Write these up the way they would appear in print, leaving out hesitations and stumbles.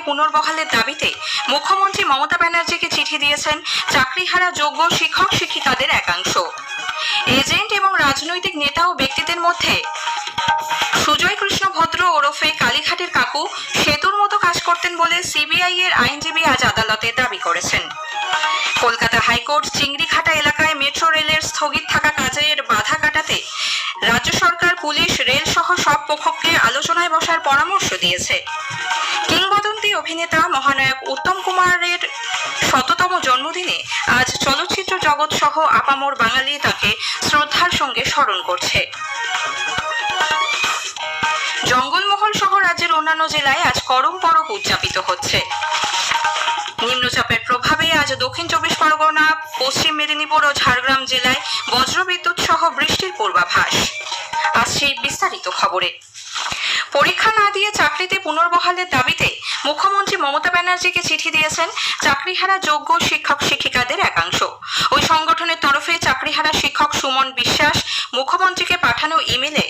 পুনর্বহালের দাবিতে মুখ্যমন্ত্রী মমতা ব্যানার্জিকে চিঠি দিয়েছেন চাকরিহারা যোগ্য শিক্ষক শিক্ষিকাদের একাংশ। এজেন্ট এবং রাজনৈতিক নেতা ও ব্যক্তিদের মধ্যে সুজয় কৃষ্ণ ভদ্র ওরফে কালীঘাটের কাকু সেতুর মতো কাজ করতেন বলে সিবিআই এর আইনজীবী আজ আদালতে দাবি করেছেন। কলকাতা হাইকোর্ট চিংড়িঘাটা এলাকায় মেট্রো রেলের স্থগিত থাকা কাজের বাধা কাটাতে রাজ্য সরকার, পুলিশ, রেল সহ সব পক্ষকে আলোচনায় বসার পরামর্শ দিয়েছে। কিংবদন্তি অভিনেতা মহানায়ক উত্তম কুমারের ১০০তম জন্মদিনে আজ চলচ্চিত্র জগৎ সহ আপামর বাঙালি তাকে শ্রদ্ধার সঙ্গে স্মরণ করছে। জঙ্গলমহল সহ রাজ্যের অন্যান্য জেলায় আজ করম পরব উদযাপিত হচ্ছে। নিম্নচাপের প্রভাবে আজ দক্ষিণ ২৪ পরগনা, পশ্চিম মেদিনীপুর ও ঝাড়গ্রাম জেলায় বজ্রবিদ্যুৎ সহ বৃষ্টির পূর্বাভাস। আসছে বিস্তারিত খবরে। পরীক্ষা না দিয়ে চাকরিতে পুনর্বহালের দাবিতে মুখ্যমন্ত্রী মমতা ব্যানার্জিকে চিঠি দিয়েছেন চাকরিহারা যোগ্য শিক্ষক শিক্ষিকাদের একাংশ। ওই সংগঠনের তরফে চাকরিহারা শিক্ষক সুমন বিশ্বাস মুখ্যমন্ত্রীকে পাঠানো ইমেলে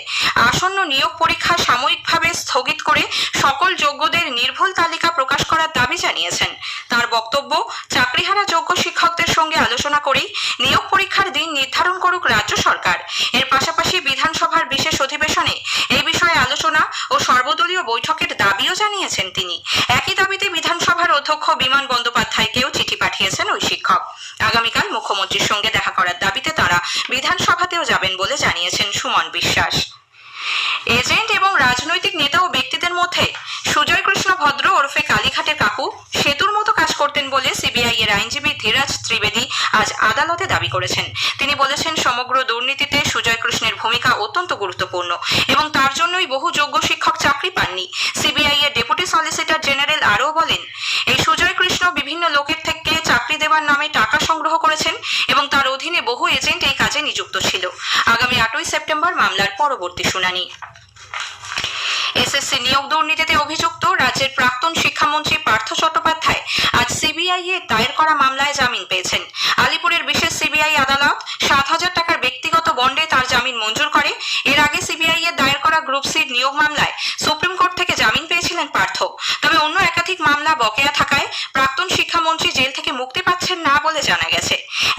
আসন্ন নিয়োগ পরীক্ষা সাময়িকভাবে স্থগিত করে সকল যোগ্যদের নির্ভুল তালিকা প্রকাশ করার দাবি জানিয়েছেন। তার বক্তব্য, চাকরিহারা যোগ্য শিক্ষকদের সঙ্গে আলোচনা করেই নিয়োগ পরীক্ষার দিন নির্ধারণ করুক রাজ্য সরকার। এর পাশাপাশি বিধানসভার বিশেষ অধিবেশনে এই বিষয়ে আলোচনা ও সর্বদলীয় বৈঠকের দাবিও জানিয়েছেন তিনি। একই দাবিতে বিধানসভার অধ্যক্ষ বিমান বন্দ্যোপাধ্যায়কেও চিঠি পাঠিয়েছেন ওই শিক্ষক। আগামীকাল মুখ্যমন্ত্রীর সঙ্গে দেখা করার দাবিতে তারা বিধানসভাতেও যাবেন বলে জানিয়েছেন সুমন বিশ্বাস। এজেন্ট এবং রাজনৈতিক নেতা ও ব্যক্তিদের মধ্যে সুজয় কৃষ্ণ ভদ্র ওরফে কালীঘাটের কাকু সেতুর মতো কাজ করতেন বলে সিবিআই এর আইনজীবী ধীরাজ ত্রিবেদী আজ আদালতে দাবি করেছেন। তিনি বলেছেন, সমগ্র দুর্নীতিতে সুজয় কৃষ্ণের ভূমিকা অত্যন্ত গুরুত্বপূর্ণ এবং তার জন্যই বহু যোগ্য শিক্ষক চাকরি পাননি। সিবিআই এর ডেপুটি সলিসিটর জেনারেল আরও বলেন, এই সুজয় কৃষ্ণ বিভিন্ন লোকের থেকে চাকরি দেওয়ার নামে টাকা সংগ্রহ করেছেন এবং তার অধীনে বহু এজেন্ট এই কাজে নিযুক্ত ছিল। আগামী ৮ই সেপ্টেম্বর মামলার পরবর্তী শুনানি। এসএসসি নিয়োগ দুর্নীতিতে অভিযুক্ত রাজ্যের প্রাক্তন শিক্ষামন্ত্রী পার্থ চট্টোপাধ্যায় আজ সিবিআই এর দায়ের করা মামলায় জামিন পেয়েছেন। আলিপুরের বিশেষ সিবিআই আদালত ৭,০০০ টাকার ব্যক্তিগত বন্ডে তার জামিন মঞ্জুর করে। এর আগে সিবিআই এর দায়ের করা গ্রুপ সির নিয়োগ মামলায় সুপ্রিম কোর্ট থেকে জামিন পেয়েছিলেন পার্থ। তবে অন্য একাধিক মামলা বকেয়া থাকায় প্রাক্তন শিক্ষামন্ত্রী জেল থেকে মুক্তি পাচ্ছেন না বলে জানা গেছে।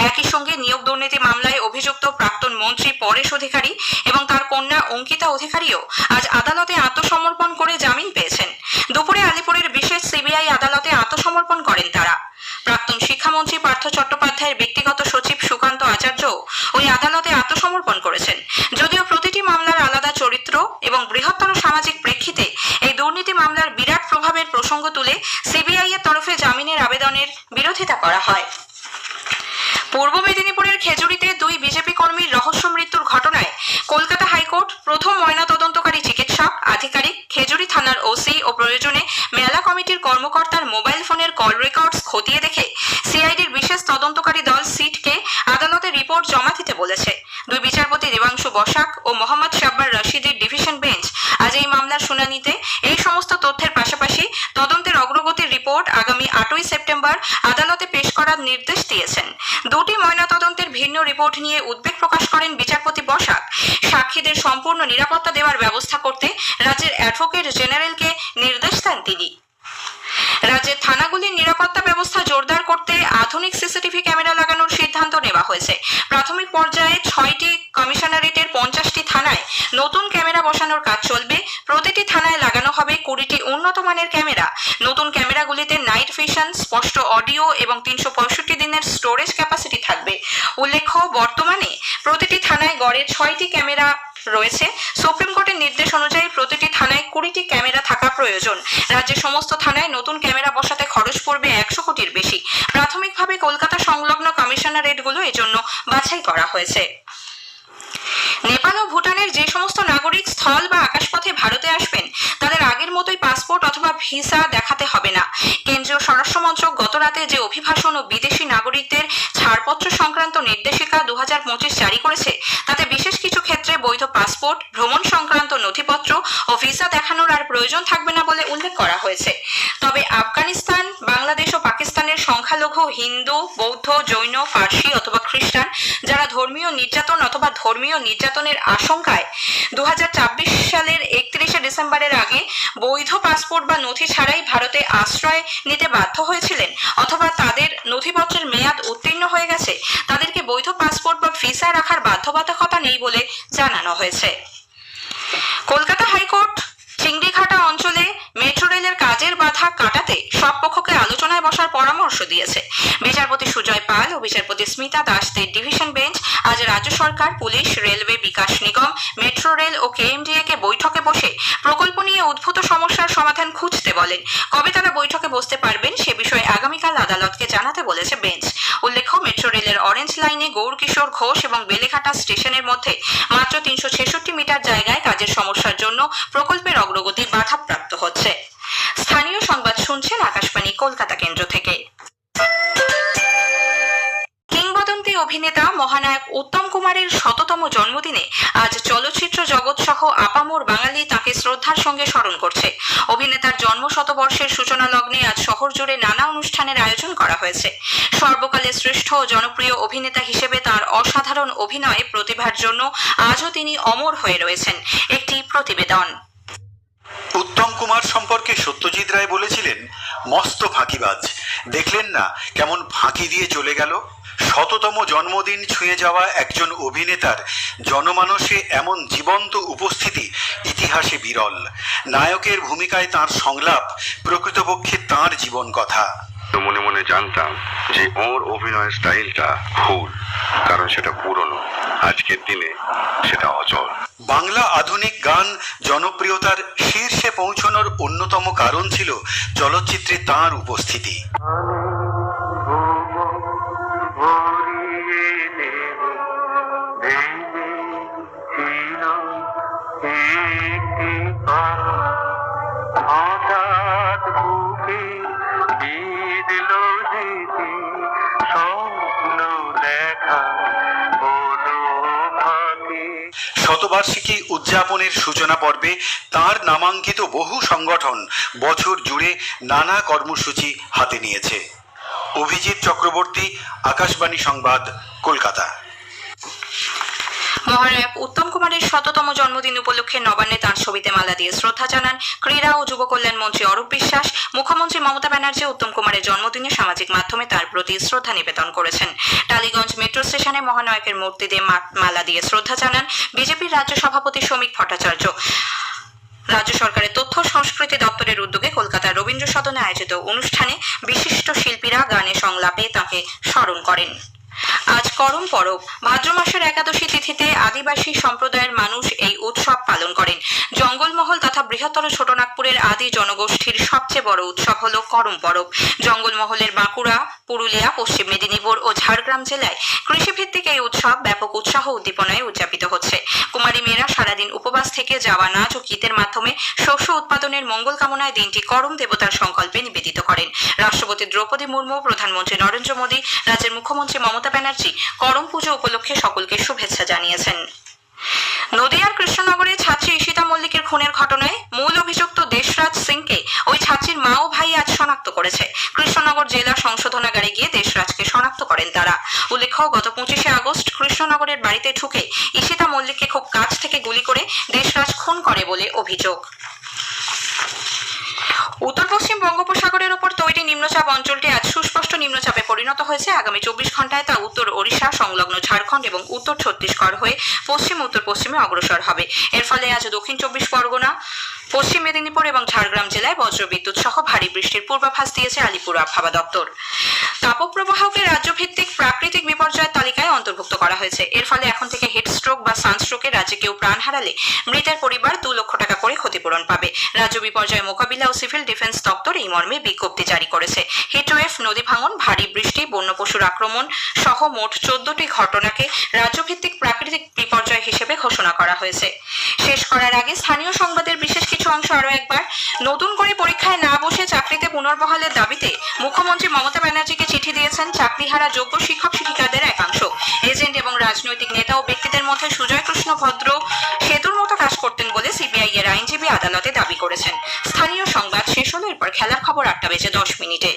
একই সঙ্গে নিয়োগ দুর্নীতি মামলায় অভিযুক্ত প্রাক্তন মন্ত্রী পরেশ অধিকারী এবং তার কন্যা অঙ্কিতা অধিকারীও আজ আদালতে আত্মসমর্পণ করে জামিন পেয়েছেন। দুপুরে আলিপুরের বিশেষ সিবিআই আদালতে আত্মসমর্পণ করেন তারা। প্রাক্তন শিক্ষামন্ত্রী পার্থ চট্টোপাধ্যায়ের ব্যক্তিগত সচিব সুকান্ত আচার্য ওই আদালতে আত্মসমর্পণ করেছেন। যদিও প্রতিটি মামলার আলাদা চরিত্র এবং বৃহত্তর সামাজিক প্রেক্ষিতে এই দুর্নীতি মামলার বিরাট প্রভাবের প্রসঙ্গ তুলে সিবিআই এর তরফে জামিনের আবেদনের বিরোধিতা করা হয়। পূর্ব মেদিনীপুরের খেজুরিতে ২ বিজেপি কর্মীর রহস্য মৃত্যুর ঘটনায় কলকাতা হাইকোর্ট প্রথম ময়নাতদন্তকারী চিকিৎসক, আধিকারিক, খেজুরি থানার ওসি ও প্রয়োজনে মেলা কমিটির কর্মকর্তার মোবাইল ফোনের কল রেকর্ডস খতিয়ে দেখে সিআইডির বিশেষ তদন্তকারী দল সিটকে আদালতে রিপোর্ট জমা দিতে বলেছে। ২ বিচারপতি দেবাংশু বসাক ও মোহাম্মদ শাব্বার রশিদের ডিভিশন বেঞ্চ আজ এই মামলার শুনানিতে এই সমস্ত তথ্যের পাশাপাশি তদন্তের অগ্রগতির রিপোর্ট আগামী ৮ই সেপ্টেম্বর আদালতে পেশ করার নির্দেশ দিয়েছেন। দুটি ময়নাতদন্তের ভিন্ন রিপোর্ট নিয়ে উদ্বেগ প্রকাশ করেন বিচারপতি বসাক। সাক্ষীদের সম্পূর্ণ নিরাপত্তা দেওয়ার ব্যবস্থা করতে রাজ্যের অ্যাডভোকেট জেনারেলকে নির্দেশ দেন তিনি। রাজ্যের থানাগুলির নিরাপত্তা ব্যবস্থা জোরদার করতে আধুনিক সিসিটিভি ক্যামেরা লাগানোর সিদ্ধান্ত নেওয়া হয়েছে। প্রাথমিক পর্যায়ে ৬টি কমিশনারেটের ৫০টি থানায় নতুন ক্যামেরা বসানোর কাজ চলবে। প্রতিটি থানায় লাগানো হবে ২০টি উন্নত মানের ক্যামেরা। নতুন ক্যামেরাগুলিতে নাইট ভিশন, স্পষ্ট অডিও এবং ৩৬৫ দিনের স্টোরেজ ক্যাপাসিটি থাকবে। উল্লেখ্য, বর্তমানে প্রতিটি থানায় গড়ে ৬টি ক্যামেরা রয়েছে। সুপ্রিম কোর্টের নির্দেশ অনুযায়ী প্রতিটি থানায় ২০টি ক্যামেরা থাকা প্রয়োজন। রাজ্যের সমস্ত থানায় নতুন ক্যামেরা বসাতে খরচ পড়বে ১০০ কোটির বেশি। প্রাথমিকভাবে কলকাতা সংলগ্ন কমিশনারেটগুলো এজন্য বাছাই করা হয়েছে। নেপাল ও ভুটানের যে সমস্ত নাগরিক স্থল বা আকাশপথে ভারতে আসবেন তাদের আগের মতোই পাসপোর্ট অথবা ভিসা দেখাতে হবে না। কেন্দ্রীয় স্বরাষ্ট্র মন্ত্রক গতরাতে যে অভিবাসন ও বিদেশি নাগরিকদের ছাড়পত্র সংক্রান্ত নির্দেশিকা ২০২৫ জারি করেছে তাতে বিশেষ কিছু ক্ষেত্রে বৈধ পাসপোর্ট, ভ্রমণ সংক্রান্ত নথিপত্র ও ভিসা দেখানোর আর প্রয়োজন থাকবে না বলে উল্লেখ করা হয়েছে। তবে আফগানিস্তান, বাংলাদেশ ও পাকিস্তানের সংখ্যালঘু প্রভু হিন্দু, বৌদ্ধ, জৈন, ফার্সি অথবা খ্রিস্টান যারা ধর্মীয় নির্যাতন অথবা ধর্মীয় নির্যাতনের আশঙ্কায় 2024 সালের 31শে ডিসেম্বরের আগে বৈধ পাসপোর্ট বা নথি ছাড়াই ভারতে আশ্রয় নিতে বাধ্য হয়েছিলেন অথবা তাদের নথিপত্রের মেয়াদ উত্তীর্ণ হয়ে গেছে, তাদেরকে বৈধ পাসপোর্ট বা ভিসা রাখার বাধ্যবাধকতা নেই বলে জানানো হয়েছে। কলকাতা হাইকোর্ট চিংড়িঘাটা অঞ্চলে মেট্রো রেলের কাজের বাধা কাটাতে সব পক্ষকে আলোচনায় বসার পরামর্শ দিয়েছে। বিচারপতি সুজয় পাল ও বিচারপতি স্মিতা দাসদের ডিভিশন বেঞ্চ আজ রাজ্য সরকার, police, railway Vikas Nigam, metro rail ও কেএমডিএ কে বৈঠকে বসে প্রকল্প নিয়ে উদ্ভূত সমস্যার সমাধান খুঁজতে বলেন। কবে তারা বৈঠকে বসতে পারবেন সে বিষয়ে আগামীকাল আদালতকে জানাতে বলেছে বেঞ্চ। উল্লেখ্য, মেট্রো রেলের অরেঞ্জ লাইনে গৌরকিশোর ঘোষ এবং বেলেঘাটা স্টেশনের মধ্যে মাত্র 366 মিটার জায়গায় কাজের সমস্যার জন্য প্রকল্পের অগ্রগতি বাধাপ্রাপ্ত হচ্ছে। স্থানীয় সংবাদ শুনছেন আকাশবাণী কলকাতা কেন্দ্র থেকে। কিংবদন্তি অভিনেতা মহানায়ক উত্তম কুমারের 100তম জন্মদিনে আজ চলচ্চিত্র জগৎ সহ আপামর বাঙালি তাকে শ্রদ্ধার সঙ্গে স্মরণ করছে। অভিনেতার জন্ম শতবর্ষের সূচনা লগ্নে আজ শহর জুড়ে নানা অনুষ্ঠানের আয়োজন করা হয়েছে। সর্বকালের শ্রেষ্ঠ ও জনপ্রিয় অভিনেতা হিসেবে তার অসাধারণ অভিনয় প্রতিভার জন্য আজও তিনি অমর হয়ে রয়েছেন। একটি প্রতিবেদন। উত্তম কুমার সম্পর্কে সত্যজিৎ রায় বলেছিলেন, মস্ত ফাঁকিবাজ। দেখলেন না কেমন ফাঁকি দিয়ে চলে গেল? 100তম জন্মদিন ছুঁয়ে যাওয়া একজন অভিনেতার জনমানসে এমন জীবন্ত উপস্থিতি ইতিহাসে বিরল। নায়কের ভূমিকায় তার সংলাপ প্রকৃতপক্ষে তার জীবন কথা। তো মনে মনে জানতাম যে ওর অভিনয়ের স্টাইলটা ভুল, কারণ সেটা পুরনো, আজকের দিনে সেটা অচল। বাংলা আধুনিক গান জনপ্রিয়তার শীর্ষে পৌঁছানোর অন্যতম কারণ ছিল চলচ্চিত্রে তাঁর উপস্থিতি। শতবার্ষিকী উদযাপনের সূচনা পর্বে তাঁর নামাঙ্কিত বহু সংগঠন বছর জুড়ে নানা কর্মসূচি হাতে নিয়েছে। অভিজিৎ চক্রবর্তী, আকাশবাণী সংবাদ, কলকাতা। মহানায়ক উত্তম কুমারের 100তম জন্মদিন উপলক্ষে নবান্নে তাঁর ছবিতে মালা দিয়ে শ্রদ্ধা জানান ক্রীড়া ও যুব কল্যাণ মন্ত্রী অরূপ বিশ্বাস। মুখ্যমন্ত্রী মমতা ব্যানার্জি উত্তম কুমারের জন্মদিনে সামাজিক মাধ্যমে তার প্রতি শ্রদ্ধা নিবেদন করেছেন। টালিগঞ্জ মেট্রো স্টেশনে মহানায়কের মূর্তিতে মালা দিয়ে শ্রদ্ধা জানান বিজেপির রাজ্য সভাপতি শ্রমিক ভট্টাচার্য। রাজ্য সরকারের তথ্য সংস্কৃতি দপ্তরের উদ্যোগে কলকাতার রবীন্দ্র সদনে আয়োজিত অনুষ্ঠানে বিশিষ্ট শিল্পীরা গানে সংলাপে তাঁকে স্মরণ করেন। আজ করম পরব। ভাদ্র মাসের একাদশী তিথিতে আদিবাসী সম্প্রদায়ের মানুষ এই উৎসব পালন করেন। জঙ্গলমহল তথা বৃহত্তর ছোটনাগপুরের আদি জনগোষ্ঠীর সবচেয়ে বড় উৎসব হল করম পরব। জঙ্গলমহলের বাঁকুড়া, পুরুলিয়া, পশ্চিম মেদিনীপুর ও ঝাড়গ্রাম জেলায় কৃষিভিত্তিক এই উৎসব ব্যাপক উৎসাহ উদ্দীপনায় উদযাপিত হচ্ছে। কুমারী মেয়েরা সারাদিন উপবাস থেকে যাওয়া নাচ ও গীতের মাধ্যমে শস্য উৎপাদনের মঙ্গল কামনায় দিনটি করম দেবতার সংকল্পে নিবেদিত করেন। রাষ্ট্রপতি দ্রৌপদী মুর্মু, প্রধানমন্ত্রী নরেন্দ্র মোদী, রাজ্যের মুখ্যমন্ত্রী মমতা ব্যানার্জি করম পুজো উপলক্ষে সকলকে শুভেচ্ছা জানিয়েছেন। নদিয়ার কৃষ্ণনগরে ছাত্রী ঈশিতা মল্লিকের খুনের ঘটনায় মূল অভিযুক্ত দেশরাজ সিংকে ওই ছাত্রীর মা ও ভাই আজ শনাক্ত করেছে। কৃষ্ণনগর জেলা সংশোধনাগারে গিয়ে দেশরাজকে শনাক্ত করেন তারা। উল্লেখ্য, গত 25শে আগস্ট কৃষ্ণনগরের বাড়িতে ঢুকে ঈশিতা মল্লিককে খুব কাছ থেকে গুলি করে দেশরাজ খুন করে বলে অভিযোগ। উত্তর পশ্চিম বঙ্গোপসাগরের উপর তৈরি নিম্নচাপ অঞ্চলটি আজ সুস্পষ্ট নিম্নচাপে পরিণত হয়েছে। আগামী 24 ঘন্টায় তা উত্তর ওড়িশা, সংলগ্ন ঝাড়খণ্ড এবং উত্তর ছত্তিশগড় হয়ে পশ্চিম উত্তর পশ্চিমে অগ্রসর হবে। এর ফলে আজ দক্ষিণ 24 পরগনা, পশ্চিম মেদিনীপুর এবং ঝাড়গ্রাম জেলায় বজ্রবিদ্যুৎ সহ ভারী বৃষ্টির পূর্বাভাস দিয়েছে আলিপুর আবহাওয়া দপ্তর। তাপপ্রবাহকে রাজ্যভিত্তিক প্রাকৃতিক বিপর্যয়ের তালিকায় অন্তর্ভুক্ত করা হয়েছে। এর ফলে এখন থেকে হিটস্ট্রোক বা সানস্ট্রোকে রাজ্যে কেউ প্রাণ হারালে মৃতের পরিবার 2 লক্ষ টাকা করে ক্ষতিপূরণ পাবে। রাজ্য বিপর্যয় মোকাবিলা ও সিভিল ডিফেন্স দপ্তর এই মর্মে বিজ্ঞপ্তি জারি করেছে। হিটওয়েভ, নদী ভাঙন, ভারী বৃষ্টি, বন্য পশুর আক্রমণ সহ মোট 14টি ঘটনাকে রাজ্যভিত্তিক প্রাকৃতিক বিপর্যয় হিসেবে ঘোষণা করা হয়েছে। শেষ করার আগে স্থানীয় সংবাদের বিশেষ কিছু অংশ আরো একবার। নতুন করে পরীক্ষায় না বসে চাকরিতে পুনর্বহালের দাবিতে মুখ্যমন্ত্রী মমতা ব্যানার্জিকে চিঠি দিয়েছেন চাকরিহারা যোগ্য শিক্ষক শিক্ষিকাদের একাংশ। এজেন্ট এবং রাজনৈতিক নেতা ও ব্যক্তিদের মধ্যে সুজয় কৃষ্ণ ভদ্র সেতুর মতো কাজ করতেন বলে সিবিআই এর আইনজীবী আদালতে দাবি করেছেন। স্থানীয় সংবাদ শেষ হলো, এরপর খেলার খবর 8টা বেজে 10 মিনিটে।